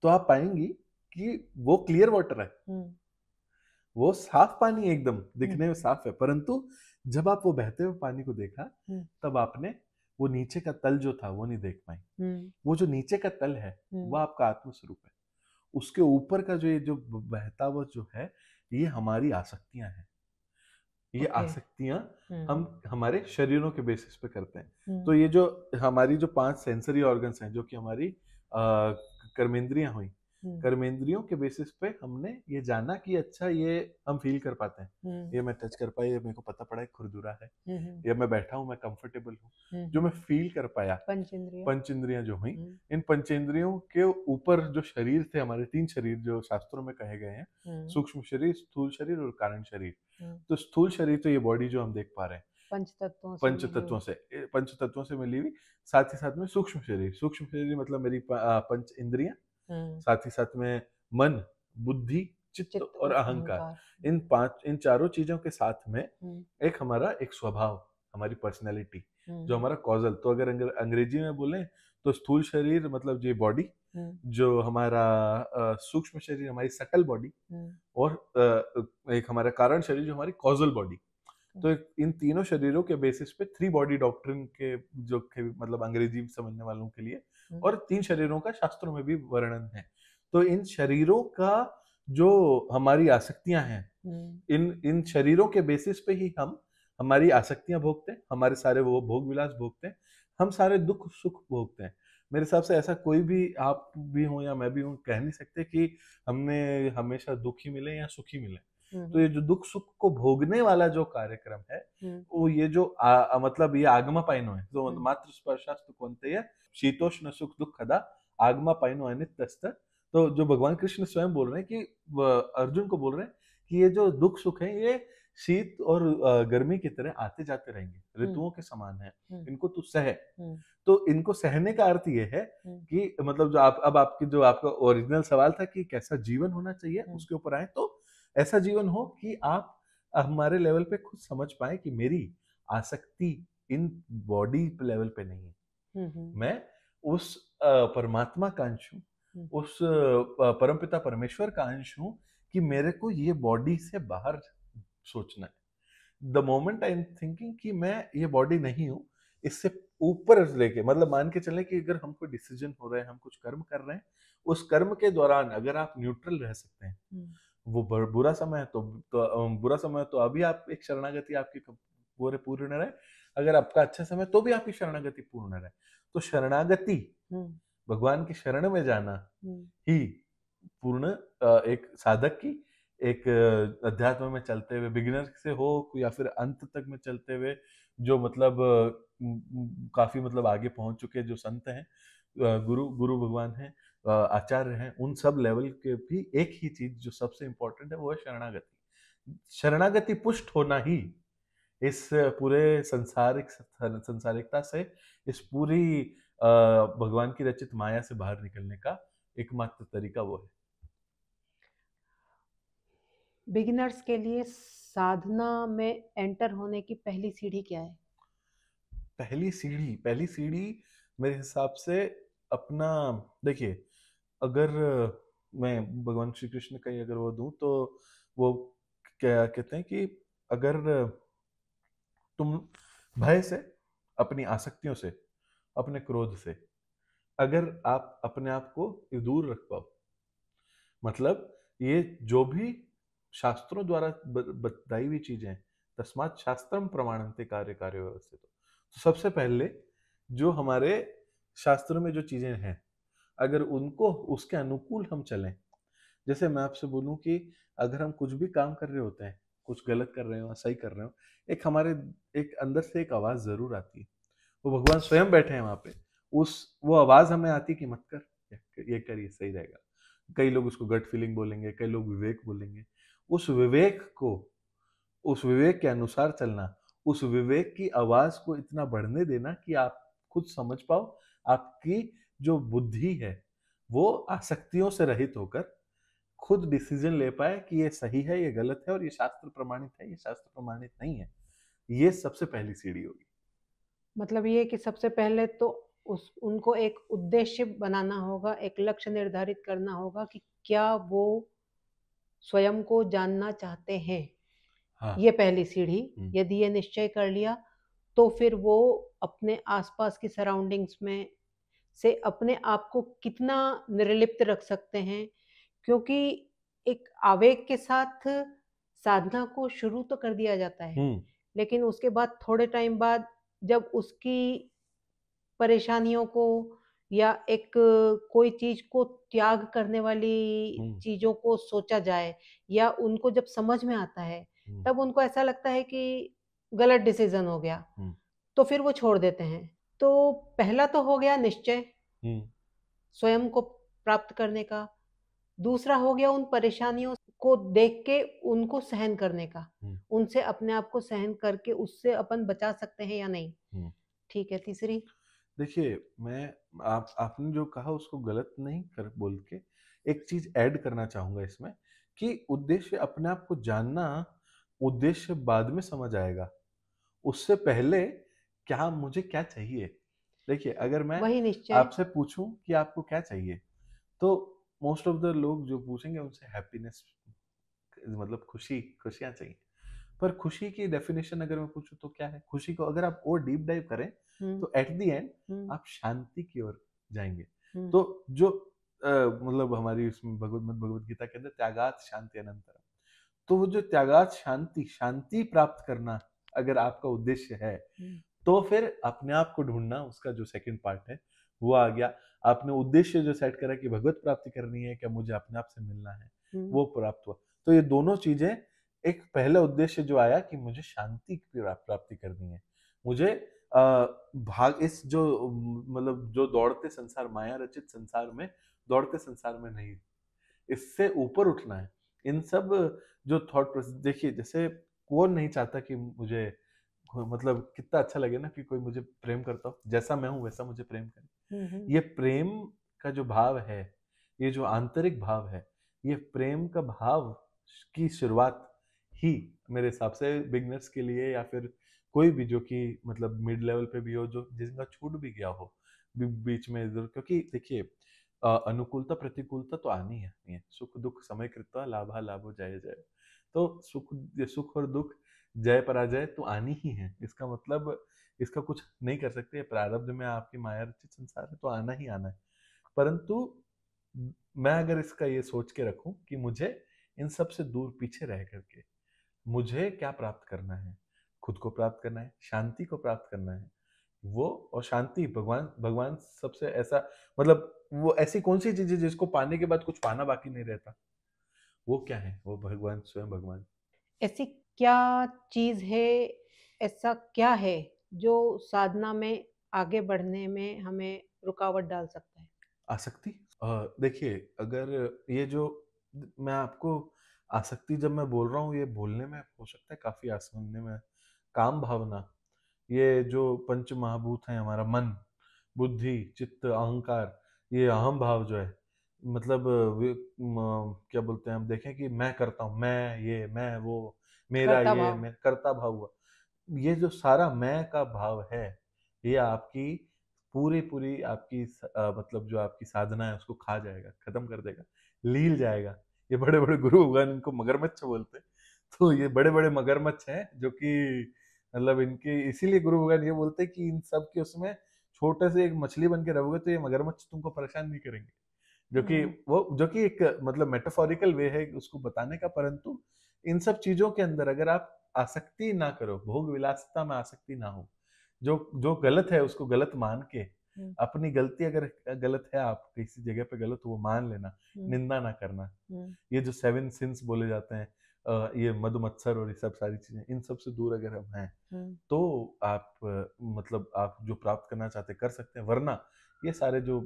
तो आप पाएंगी कि वो क्लियर वाटर है, वो साफ पानी है, एकदम दिखने में साफ है, परंतु जब आप वो बहते हुए पानी को देखा, तब आपने वो नीचे का तल जो था वो नहीं देख पाई। वो जो नीचे का तल है वो आपका आत्मस्वरूप है। उसके ऊपर का जो ये जो बहता हुआ जो है, ये हमारी आसक्तियां हैं। ये आसक्तियां हम हमारे शरीरों के बेसिस पे करते हैं। तो ये जो हमारी जो 5 सेंसरी ऑर्गन्स हैं, जो कि हमारी कर्मेंद्रियां हुई, कर्मेंद्रियों के बेसिस पे हमने ये जाना कि अच्छा ये हम फील कर पाते हैं, ये मैं टच कर पाया, ये मेरे को पता पड़ा है खुरदुरा है, या मैं बैठा हूँ, मैं कंफर्टेबल हूँ, जो मैं फील कर पाया। पंचेंद्रियां जो हुई, इन पंचेंद्रियों के ऊपर जो शरीर थे, हमारे 3 शरीर जो शास्त्रों में कहे गए हैं, सूक्ष्म शरीर, स्थूल शरीर और कारण शरीर। तो स्थूल शरीर तो ये बॉडी जो हम देख पा रहे हैं, पंच तत्वों से मिली हुई, साथ ही साथ में सूक्ष्म शरीर मतलब मेरी 5 इंद्रियां, साथ ही साथ में मन, बुद्धि, चित्त और अहंकार। इन चारों चीजों के साथ में एक हमारा एक स्वभाव, हमारी पर्सनैलिटी, जो हमारा कॉजल। तो अगर अंग्रेजी में बोले तो स्थूल शरीर मतलब ये बॉडी, जो हमारा सूक्ष्म शरीर हमारी सटल बॉडी, और एक हमारा कारण शरीर जो हमारी कॉजल बॉडी। तो इन तीनों शरीरों के बेसिस पे 3 बॉडी डॉक्ट्रिन के जो मतलब अंग्रेजी समझने वालों के लिए, और 3 शरीरों का शास्त्रों में भी वर्णन है। तो इन शरीरों का जो हमारी आसक्तियां हैं, इन शरीरों के बेसिस पे ही हम हमारी आसक्तियां भोगते हैं, हमारे सारे वो भोग विलास भोगते हैं, हम सारे दुख सुख भोगते हैं। मेरे हिसाब से ऐसा कोई भी, आप भी हो या मैं भी हूँ, कह नहीं सकते कि हमने हमेशा दुख ही मिले या सुख ही मिले। तो ये जो दुख सुख को भोगने वाला जो कार्यक्रम है, वो ये जो मतलब ये आगमपाइनो है, तो मात्र स्पर्शास्तु कौन्तेय शीतोष्ण सुख दुखदा आगमपाइनो अनित्यस्त। तो जो भगवान कृष्ण स्वयं बोल रहे हैं कि अर्जुन को बोल रहे हैं कि ये जो दुख सुख है, ये शीत और गर्मी की तरह आते जाते रहेंगे, ऋतुओं के समान है, इनको तू सह। तो इनको सहने का अर्थ ये है कि मतलब जो अब आपकी जो आपका ओरिजिनल सवाल था कि कैसा जीवन होना चाहिए, उसके ऊपर आए तो ऐसा जीवन हो कि आप हमारे लेवल पे खुद समझ पाए कि मेरी आसक्ति इन बॉडी लेवल पे नहीं है, मैं उस परमात्मा का अंश हूँ, उस परमपिता परमेश्वर का अंश हूँ, कि मेरे को ये बॉडी से बाहर सोचना है। The moment I am thinking कि मैं ये बॉडी नहीं हूँ, इससे ऊपर लेके मतलब मान के चले कि अगर हम कोई डिसीजन हो रहा है, हम कुछ कर्म कर रहे हैं, उस कर्म के दौरान अगर आप न्यूट्रल रह सकते हैं, वो बुरा समय है तो बुरा समय तो अभी आप एक शरणागति आपकी पूर्ण रहे, अगर आपका अच्छा समय तो भी आपकी शरणागति पूर्ण रहे। तो शरणागति भगवान की शरण में जाना ही पूर्ण एक साधक की एक अध्यात्म में चलते हुए, बिगिनर से हो या फिर अंत तक में चलते हुए, जो मतलब काफी मतलब आगे पहुंच चुके जो संत हैं, गुरु गुरु भगवान हैं, आचार्य हैं, उन सब लेवल के भी एक ही चीज जो सबसे इंपॉर्टेंट है वो है शरणागति। शरणागति पुष्ट होना ही इस पूरे संसारिकता से, इस पूरी भगवान की रचित माया से बाहर निकलने का एकमात्र तरीका वो है। बिगिनर्स के लिए साधना में एंटर होने की पहली सीढ़ी क्या है? पहली सीढ़ी मेरे हिसाब से अपना, देखिए, अगर मैं भगवान श्री कृष्ण का ही अगर वो दूं तो वो क्या कहते हैं कि अगर तुम भय से, अपनी आसक्तियों से, अपने क्रोध से अगर आप अपने आप को दूर रख पाओ, मतलब ये जो भी शास्त्रों द्वारा बताई हुई चीजें हैं, तस्मात् शास्त्रम प्रमाणन्ते कार्य कार्य व्यवस्थित, तो सबसे पहले जो हमारे शास्त्रों में जो चीजें हैं अगर उनको उसके अनुकूल हम चलें, जैसे मैं आपसे बोलूं कि अगर हम कुछ भी काम कर रहे होते हैं, कुछ गलत कर रहे हो सही कर रहे हो, एक हमारे एक अंदर से एक आवाज जरूर आती है, वो भगवान स्वयं बैठे हैं वहां पे, वो आवाज हमें आती है कि मत कर, ये कर, ये सही रहेगा। कई लोग उसको गट फीलिंग बोलेंगे, कई लोग विवेक बोलेंगे। उस विवेक को, उस विवेक के अनुसार चलना, उस विवेक की आवाज को इतना बढ़ने देना कि आप खुद समझ पाओ, आपकी जो बुद्धि है वो आसक्तियों से रहित होकर खुद डिसीजन ले पाए कि ये सही है, ये गलत है, और ये शास्त्र प्रमाणित है, ये शास्त्र प्रमाणित नहीं है। ये सबसे पहली सीढ़ी होगी। मतलब ये कि सबसे पहले तो उनको एक उद्देश्य बनाना होगा, एक लक्ष्य निर्धारित करना होगा कि क्या वो स्वयं को जानना चाहते हैं। हाँ। ये पहली सीढ़ी, यदि ये निश्चय कर लिया तो फिर वो अपने आसपास की सराउंडिंग्स में से अपने आप को कितना निर्लिप्त रख सकते हैं, क्योंकि एक आवेग के साथ साधना को शुरू तो कर दिया जाता है, लेकिन उसके बाद थोड़े टाइम बाद जब उसकी परेशानियों को या एक कोई चीज को त्याग करने वाली चीजों को सोचा जाए या उनको जब समझ में आता है, तब उनको ऐसा लगता है कि गलत डिसीजन हो गया, तो फिर वो छोड़ देते हैं। तो पहला तो हो गया निश्चय स्वयं को प्राप्त करने का, दूसरा हो गया उन परेशानियों को देख के उनको सहन करने का, उनसे अपने आप को सहन करके उससे अपन बचा सकते हैं या नहीं। ठीक है, तीसरी, देखिए, मैं आपने जो कहा उसको गलत नहीं कर बोल के एक चीज ऐड करना चाहूंगा इसमें, कि उद्देश्य अपने आप को जानना, उद्देश्य बाद में समझ आएगा, उससे पहले क्या मुझे क्या चाहिए। देखिए, अगर मैं वही निश्चय आपसे पूछूं कि आपको क्या चाहिए, तो मोस्ट ऑफ द लोग जो पूछेंगे उनसे हैप्पीनेस, मतलब खुशियां चाहिए। पर खुशी की डेफिनेशन अगर मैं पूछूं तो क्या है, खुशी को अगर आप और डीप डाइव करें तो एट द एंड आप शांति की ओर जाएंगे। तो जो मतलब हमारी उसमें भगवत गीता के अंदर त्यागात शांति अनंतरम, तो वो जो त्यागात शांति प्राप्त करना अगर आपका उद्देश्य है, तो फिर अपने आप को ढूंढना, उसका जो सेकंड पार्ट है वो आ गया। आपने उद्देश्य जो सेट करा कि भगवत प्राप्ति करनी है, क्या मुझे अपने आप से मिलना है, वो प्राप्त हुआ। तो ये दोनों चीजें, एक पहला उद्देश्य जो आया कि मुझे शांति की प्राप्ति करनी है, मुझे भाग इस जो मतलब जो दौड़ते संसार, माया रचित संसार में, दौड़ते संसार में नहीं, इससे ऊपर उठना है। इन सब जो थॉट प्रोसेस, देखिए, जैसे कौन नहीं चाहता कि मुझे, मतलब कितना अच्छा लगे ना कि कोई मुझे प्रेम करता हो, जैसा मैं हूं वैसा मुझे प्रेम करे। ये प्रेम का जो भाव है, ये जो आंतरिक भाव है, ये प्रेम का भाव की शुरुआत ही मेरे हिसाब से बिगनर्स के लिए, या फिर कोई भी जो कि मतलब मिड लेवल पे भी हो, जो जिसका छूट भी गया हो बीच में इधर, क्योंकि देखिए, अनुकूलता प्रतिकूलता तो आनी है, सुख दुख समय कृत्वा लाभा लाभो जय जय। तो सुख और दुख, जय पराजय तो आनी ही है, इसका मतलब इसका कुछ नहीं कर सकते, प्रारब्ध में आपकी माया रचित संसार है तो आना ही आना है। परंतु मैं अगर इसका ये सोच के रखूं कि मुझे इन सब से दूर पीछे रह करके मुझे क्या प्राप्त करना है, खुद को प्राप्त करना है, शांति को प्राप्त करना है, वो और शांति, भगवान भगवान सबसे ऐसा, मतलब वो ऐसी कौन सी चीज है जिसको पाने के बाद कुछ पाना बाकी नहीं रहता? वो क्या है? वो भगवान, स्वयं भगवान। ऐसी क्या चीज है, ऐसा क्या है जो साधना में आगे बढ़ने में हमें रुकावट डाल सकता है? आसक्ति। देखिए, अगर ये जो मैं आपको आसक्ति जब मैं बोल रहा हूँ, ये बोलने में हो सकता है काफी आसान, सुनने में काम भावना, ये जो पंच महाभूत है, हमारा मन, बुद्धि, चित्त, अहंकार, ये अहम भाव जो है, मतलब क्या बोलते हैं, हम देखें कि मैं करता हूँ, मैं ये, मैं वो, मेरा कर्ता ये, भाव। मैं करता भाव हुआ, ये जो सारा मैं का भाव है, ये आपकी पूरी पूरी आपकी मतलब जो आपकी साधना है उसको खा जाएगा, खत्म कर देगा, लील जाएगा। ये बड़े बड़े गुरु भगवान इनको मगरमच्छ बोलते हैं। तो ये बड़े बड़े मगरमच्छ हैं जो कि, मतलब इनके, इसीलिए गुरु भगवान ये बोलते हैं कि इन सब के उसमें छोटे से एक मछली बन के रहोगे तो ये मगरमच्छ तुमको परेशान नहीं करेंगे। जो कि वो, जो कि एक मतलब मेटाफोरिकल वे है उसको बताने का, परंतु इन सब चीजों के अंदर अगर आप आसक्ति ना करो, भोग विलासिता में आसक्ति ना हो, जो जो गलत है उसको गलत मान के, अपनी गलती अगर गलत है, आप किसी जगह पे गलत हो वो मान लेना, निंदा ना करना, ये जो 7 सिंस बोले जाते हैं, ये मधु मत्सर और ये सब सारी चीजें, इन सब से दूर अगर हम हैं तो आप मतलब आप जो प्राप्त करना चाहते कर सकते हैं, वरना ये सारे जो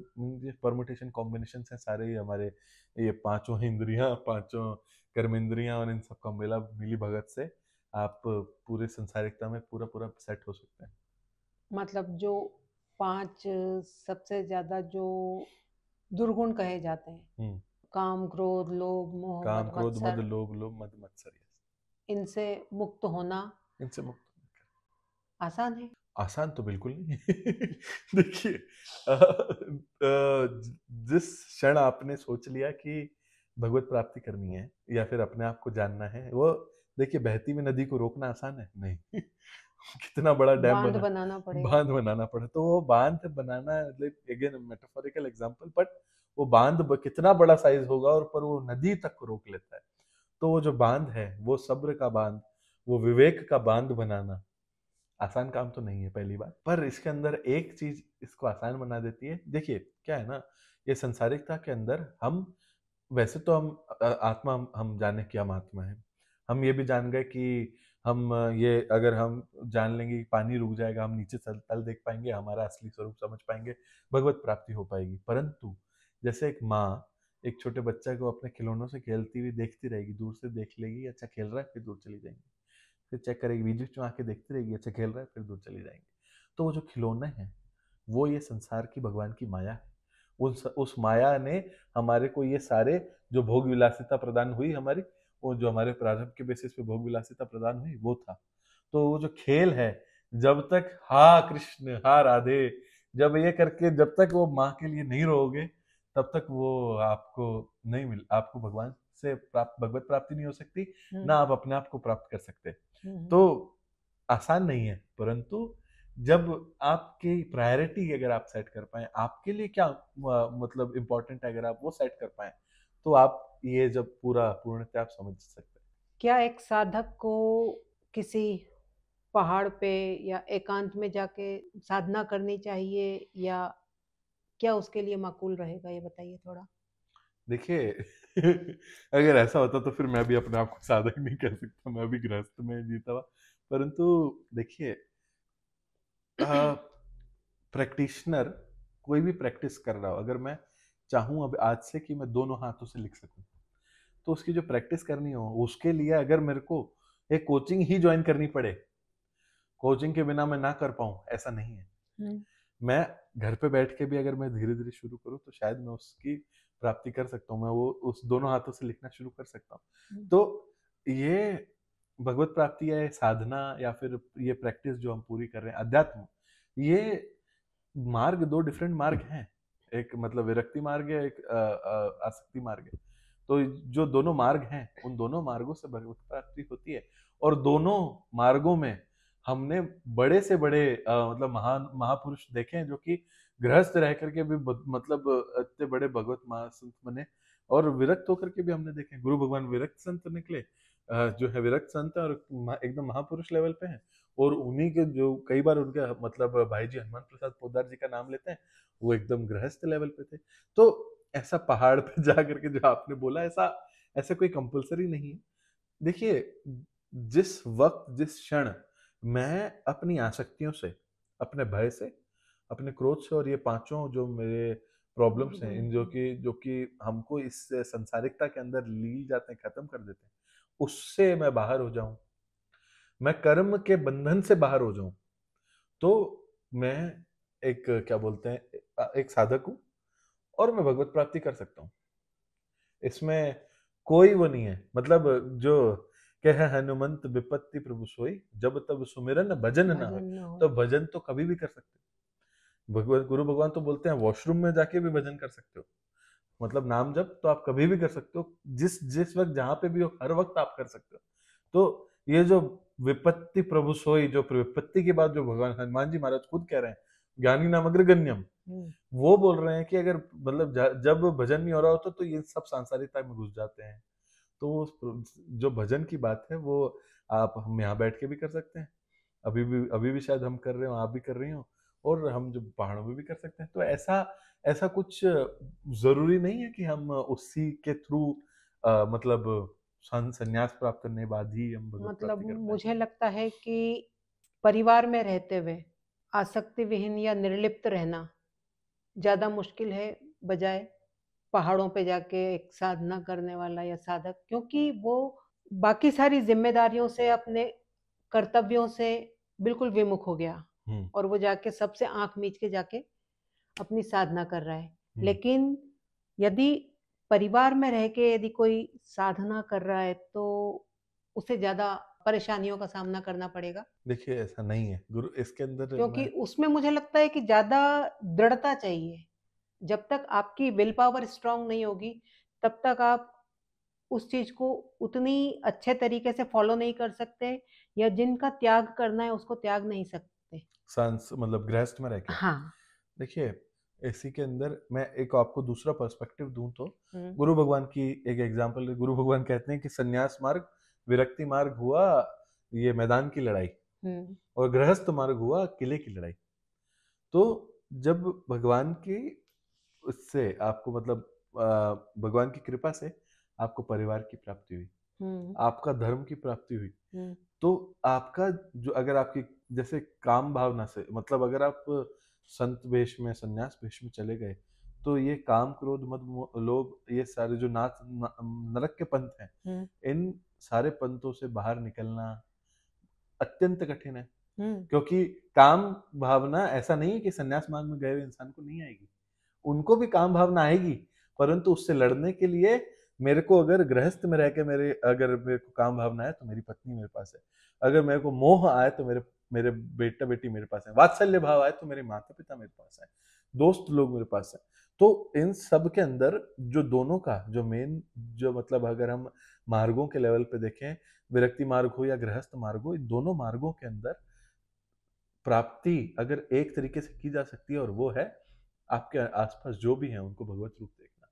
परमुटेशन कॉम्बिनेशन हैं सारे ही हमारे, ये पांचों इंद्रियां, पांचों कर्मेंद्रियां और इन सब का मिला मिली भगत से आप पूरे संसारिकता में पूरा पूरा सेट हो सकते हैं। मतलब जो 5 सबसे ज्यादा जो दुर्गुण कहे जाते हैं, हम्म। काम, क्रोध, लोभ, मोह, काम, मद, क्रोध, मद, मत्सर, लोभ, मद, मत्सर, इनसे मुक्त होना इनसे मुक्त होने आसान है? का। आसान तो बिल्कुल नहीं है। देखिए, जिस क्षण आपने सोच लिया कि भगवत प्राप्ति करनी है या फिर अपने आप को जानना है, वो देखिए, बहती हुई नदी को रोकना आसान है नहीं। कितना बड़ा डैम बांध बना, बनाना पड़ेगा। बांध बनाना पड़ा, तो वो बांध बनाना, मतलब अगेन मेटाफोरिकल एग्जांपल, बट वो बांध कितना बड़ा साइज होगा और पर वो नदी तक को रोक लेता है। तो वो जो बांध है, वो सब्र का बांध, वो विवेक का बांध बनाना आसान काम तो नहीं है, पहली बात। पर इसके अंदर एक चीज इसको आसान बना देती है। देखिए क्या है ना, ये संसारिकता के अंदर हम, वैसे तो हम आत्मा, हम जाने कि हम आत्मा है, हम ये भी जान गए कि हम ये अगर हम जान लेंगे कि पानी रुक जाएगा, हम नीचे तल तल देख पाएंगे, हमारा असली स्वरूप समझ पाएंगे, भगवत प्राप्ति हो पाएगी। परंतु जैसे एक माँ एक छोटे बच्चा को अपने खिलौनों से खेलती हुई देखती रहेगी, दूर से देख लेगी, अच्छा खेल रहा है, फिर दूर चली जाएंगी, फिर चेक करेगी, बीच बीच में आके देखती रहेगी, अच्छा खेल रहा है, फिर दूर चली जाएंगे। तो वो जो खिलौने हैं, वो ये संसार की भगवान की माया है। उस माया ने हमारे को ये सारे जो भोग विलासिता प्रदान हुई हमारी, वो जो हमारे प्रारंभ के बेसिस पे भोग विलासिता प्रदान हुई वो था। तो वो जो खेल है, जब तक हा कृष्ण हा राधे, जब ये करके जब तक वो माँ के लिए नहीं रहोगे, तब तक वो आपको नहीं मिल, आपको भगवान से प्राप्त, भगवत प्राप्ति नहीं हो सकती, ना आप अपने आप को प्राप्त कर सकते। तो आसान नहीं है, परंतु जब आपकी प्रायोरिटी अगर आप सेट कर पाए, आपके लिए क्या मतलब इम्पोर्टेंट है, अगर आप वो सेट कर पाए, तो आप ये जब पूरा पूर्णतः आप समझ सकते हैं। क्या एक साधक को किसी पहाड़ पे या एकांत में जाके साधना करनी चाहिए, या क्या उसके लिए माकूल रहेगा, ये बताइए थोड़ा। देखिए, अगर ऐसा होता तो फिर मैं भी अपने आप को साधक नहीं कह सकता, मैं भी गृहस्थ में जीता हुआ। परंतु देखिए, प्रैक्टिशनर कोई भी प्रैक्टिस कर रहा हो, अगर मैं चाहूँ अब आज से कि मैं दोनों हाथों से लिख सकूं, तो उसकी जो प्रैक्टिस करनी हो, उसके लिए अगर मेरे को एक कोचिंग ही ज्वाइन करनी पड़े, कोचिंग के बिना मैं ना कर पाऊं, ऐसा नहीं है। मैं घर पे बैठ के भी अगर मैं धीरे धीरे शुरू करूँ तो शायद मैं उसकी प्राप्ति कर सकता हूँ, मैं वो उस दोनों हाथों से लिखना शुरू कर सकता हूँ। तो ये भगवत प्राप्ति है, साधना, या फिर ये प्रैक्टिस जो हम पूरी कर रहे हैं, अध्यात्म, ये मार्ग, दो डिफरेंट मार्ग हैं। एक मतलब विरक्ति मार्ग है, एक आसक्ति मार्ग है। तो जो दोनों मार्ग हैं, उन दोनों मार्गों से भगवत प्राप्ति होती है। और दोनों मार्गों में हमने बड़े से बड़े मतलब महान महापुरुष देखे हैं, जो कि गृहस्थ रह करके भी मतलब इतने बड़े भगवत महासंत बने, और विरक्त होकर के भी हमने देखे हैं। गुरु भगवान विरक्त संत निकले, जो है विरक्त संत और एकदम महापुरुष लेवल पे हैं। और उन्हीं के जो कई बार उनके मतलब भाई जी हनुमान प्रसाद पोद्दार जी का नाम लेते हैं, वो एकदम गृहस्थ लेवल पे थे। तो ऐसा पहाड़ पे जा करके जो आपने बोला, ऐसा ऐसा कोई कंपलसरी नहीं है। देखिए, जिस वक्त जिस क्षण मैं अपनी आसक्तियों से, अपने भय से, अपने क्रोध से, और ये पांचों जो मेरे प्रॉब्लम्स हैं, इन जो कि हमको इस संसारिकता के अंदर ली जाते हैं, खत्म कर देते हैं, उससे मैं बाहर हो जाऊं, मैं कर्म के बंधन से बाहर हो जाऊं, तो मैं एक क्या बोलते हैं एक साधक हूं, और मैं भगवत प्राप्ति कर सकता हूँ। इसमें कोई वो नहीं है, मतलब जो कह हनुमंत विपत्ति प्रभु सोई, जब तब सुमिरन भजन ना हो। भजन न हो। तो भजन तो कभी भी कर सकते हो। भगवान गुरु भगवान तो बोलते हैं वॉशरूम में जाके भी भजन कर सकते हो, मतलब नाम जप तो आप कभी भी कर सकते हो, जिस जिस वक्त जहां पे भी हो, हर वक्त आप कर सकते हो। तो ये जो विपत्ति प्रभु सोई, जो विपत्ति की बात जो भगवान हनुमान जी महाराज खुद कह रहे हैं, ज्ञानी नाम अग्रगण्यम, वो बोल रहे हैं कि अगर मतलब जब भजन नहीं हो रहा होता तो ये सब सांसारिकता में घुस जाते हैं। तो जो भजन की बात है वो आप हम यहाँ बैठ के भी कर सकते हैं, अभी भी शायद हम कर रहे हो, आप भी कर रही हो, और हम जो पहाड़ों में भी कर सकते हैं। तो ऐसा ऐसा कुछ जरूरी नहीं है कि हम उसी के थ्रू मतलब संन्यास प्राप्त करने के बाद ही हम भगवत मतलब प्राप्ति कर मुझे पाएंगे। लगता है कि परिवार में रहते हुए आसक्ति विहीन या निर्लिप्त रहना ज्यादा मुश्किल है, बजाय पहाड़ों पे जाके एक साधना करने वाला या साधक, क्योंकि वो बाकी सारी जिम्मेदारियों से, अपने कर्तव्यों से बिल्कुल विमुख हो गया, और वो जाके सबसे आंख मीच के जाके अपनी साधना कर रहा है। लेकिन यदि परिवार में रह के यदि कोई साधना कर रहा है तो उसे ज्यादा परेशानियों का सामना करना पड़ेगा, देखिए ऐसा नहीं है गुरु, इसके अंदर क्योंकि मैं उसमें मुझे लगता है कि ज्यादा दृढ़ता चाहिए। जब तक आपकी विल पावर स्ट्रांग नहीं होगी, तब तक आप उस चीज को उतनी अच्छे तरीके से फॉलो नहीं कर सकते, या जिनका त्याग करना है उसको त्याग नहीं सकते। सांस मतलब गृहस्थ में रह के, हाँ। देखिए इसी के अंदर मैं एक आपको दूसरा पर्सपेक्टिव दूं तो गुरु भगवान की एक एग्जांपल, गुरु भगवान कहते हैं कि संन्यास मार्ग, विरक्ति मार्ग हुआ ये मैदान की लड़ाई, और गृहस्थ मार्ग हुआ किले की लड़ाई। तो जब भगवान की उससे आपको मतलब भगवान की कृपा से आपको परिवार की प्राप्ति हुई, आपका धर्म की प्राप्ति हुई, तो आपका जो अगर आपकी जैसे काम भावना से, मतलब अगर आप संत वेश में, संन्यास वेश में चले गए, तो ये काम क्रोध मद लोभ, ये सारे जो नरक के पंथ हैं, इन सारे पंथों से बाहर निकलना अत्यंत कठिन है। क्योंकि काम भावना ऐसा नहीं है कि संन्यास मार्ग में गए हुए इंसान को नहीं आएगी, उनको भी काम भावना आएगी, परंतु उससे लड़ने के लिए मेरे को अगर गृहस्थ में रह के अगर मेरे को काम भावना है तो मेरी पत्नी मेरे पास है, अगर मेरे को मोह आए तो मेरे मेरे बेटा बेटी मेरे पास है, वात्सल्य भाव आए तो मेरे माता पिता मेरे पास है, दोस्त लोग मेरे पास है। तो इन सब के अंदर जो दोनों का जो मेन जो मतलब अगर हम मार्गों के लेवल पे देखें, विरक्ति मार्ग हो या गृहस्थ मार्ग हो, इन दोनों मार्गों के अंदर प्राप्ति अगर एक तरीके से की जा सकती है, और वो है आपके आसपास जो भी हैं उनको भगवत रूप देखना।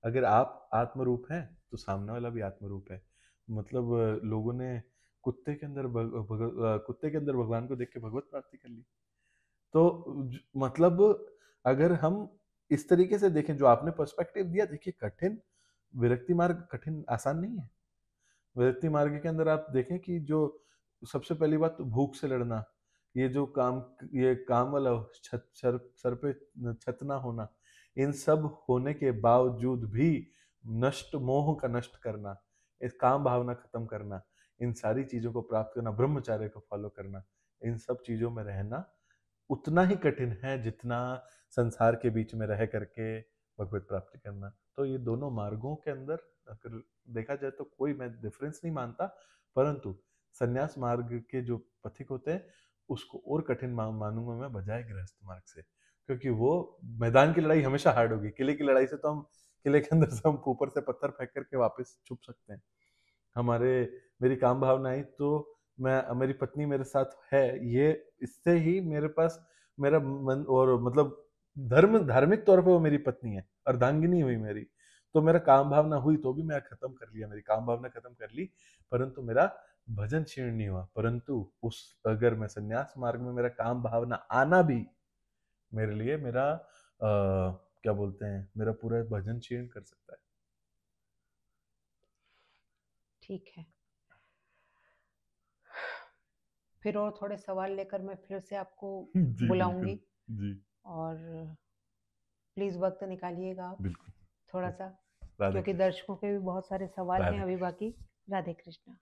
अगर आप आत्म रूप हैं तो सामने वाला भी आत्म रूप है। मतलब लोगों ने कुत्ते के अंदर भगवान को देख के भगवत प्राप्ति कर ली। तो मतलब अगर हम इस तरीके से देखें, जो आपने पर्सपेक्टिव दिया, देखिए कठिन विरक्ति मार्ग कठिन आसान नहीं है। विरक्ति मार्ग के अंदर आप देखें कि जो सबसे पहली बात तो भूख से लड़ना, ये काम वाला सर पे छत ना होना, इन सब होने के बावजूद भी नष्ट मोह का नष्ट करना, इस काम भावना खत्म करना, इन सारी चीजों को प्राप्त करना, ब्रह्मचर्य को फॉलो करना, इन सब चीजों में रहना उतना ही कठिन है जितना संसार के बीच में रह करके भगवत प्राप्ति करना। तो ये दोनों मार्गों के अंदर अगर देखा जाए तो कोई मैं डिफरेंस नहीं मानता, परंतु संन्यास मार्ग के जो पथिक होते हैं उसको और कठिन मानूंगा मैं बजाय गृहस्थ मार्ग से, क्योंकि वो मैदान की लड़ाई हमेशा हार्ड होगी। किले की लड़ाई से तो हम किले के अंदर से हम ऊपर से पत्थर फेंक करके वापस छुप सकते हैं। मेरी काम भावना आई तो मेरी पत्नी मेरे साथ है, ये इससे ही मेरे पास मेरा मन, और मतलब धार्मिक तौर पे वो मेरी पत्नी है, अर्धांगिनी हुई मेरी, तो मेरा काम भावना हुई तो भी मैं खत्म कर लिया, मेरी काम भावना खत्म कर ली, परंतु मेरा भजन क्षीण नहीं हुआ, परंतु उस अगर मैं संन्यास मार्ग में मेरा काम भावना आना भी मेरे लिए मेरा क्या बोलते हैं, मेरा पूरा भजन क्षीण कर सकता है। ठीक है, फिर और थोड़े सवाल लेकर मैं फिर से आपको जी बुलाऊंगी। बिल्कुल जी और प्लीज वक्त निकालिएगा आप बिल्कुल। थोड़ा सा, राधे क्योंकि कृष्ण। दर्शकों के भी बहुत सारे सवाल हैं राधे अभी बाकी। राधे कृष्णा।